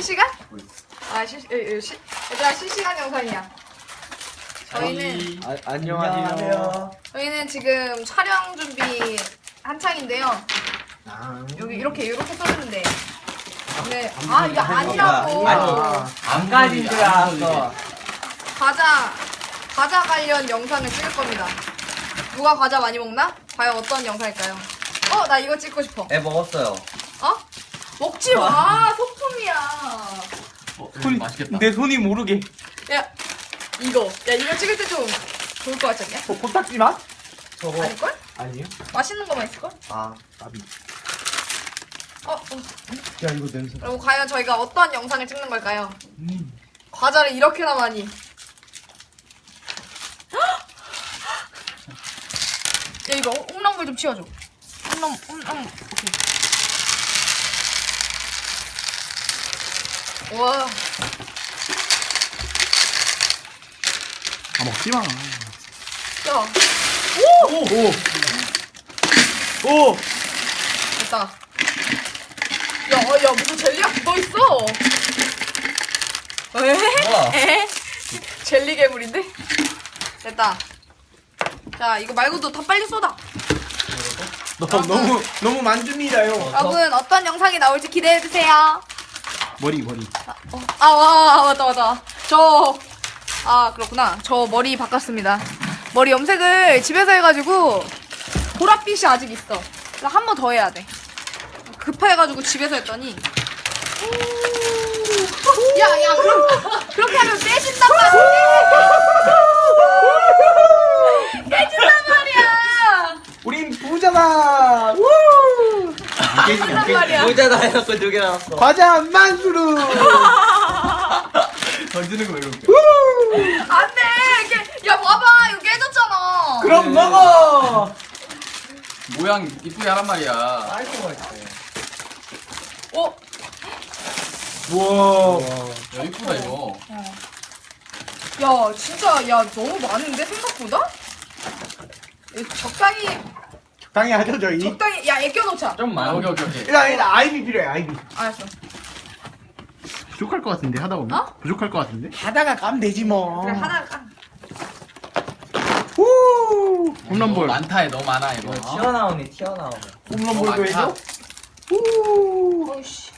실시간? 아 얘들아 실시간 영상이야. 저희는 안녕하세요. 저희는 지금 촬영 준비 한창인데요. 여기 이렇게 써있는데. 네. 아 이게 아니라고. 안 가진 줄 알았어. 과자 관련 영상을 찍을 겁니다. 누가 과자 많이 먹나? 과연 어떤 영상일까요? 나 이거 찍고 싶어. 네, 먹었어요. 어? 먹지 마. 소품이야. 손이 맛있겠다. 내 손이 모르게. 야 이거 찍을 때 좀 좋을 것 같지 않냐? 코딱지 맛? 저거. 아닐걸? 아니요. 맛있는 거만 있을걸? 아, 나비. 어. 야 이거 냄새. 그리고 과연 저희가 어떤 영상을 찍는 걸까요? 과자를 이렇게나 많이. 야 이거 홈런볼 좀 치워줘. 홈런 오케이. 와. 아 먹지 마. 야. 오. 됐다. 야 무슨 젤리가 묻어있어. 뭐야? 에? 젤리 괴물인데? 됐다. 자 이거 말고도 더 빨리 쏟아. 너무 만듭니다요. 여러분 어떤 영상이 나올지 기대해주세요. 머리. 맞다. 그렇구나. 저 머리 바꿨습니다. 머리 염색을 집에서 해가지고 보랏빛이 아직 있어. 그래서 한 번 더 해야 돼. 급해가지고 집에서 했더니. 야, 그렇게 하면 깨진단 말이야. 우린 부자다. 깨진단 말이야. 모자다 해놓고 2개 나왔어. 과자 만수루. 던지는 거 이렇게. 안 돼. 야, 봐봐. 이거 깨졌잖아. 그럼 먹어. 모양 이쁘게 하란 말이야. 아이고, 맛있어. 어? 우와. 야 이쁘다 이거. 야, 진짜, 너무 많은데, 생각보다? 적당히 하죠 저희. 적당히, 애껴놓자. 좀 아 많아. 오케이. 일단 아이비 필요해 아이비. 알았어. 부족할 것 같은데 하다 보면? 어? 부족할 것 같은데? 하다가 가면 되지 뭐. 그래, 하나가. 후. 홈런볼. 많다 해 너무 많아 이거. 튀어나오네. 홈런볼도 해줘. 많다. 후. 어이씨.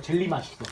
젤리 맛있어.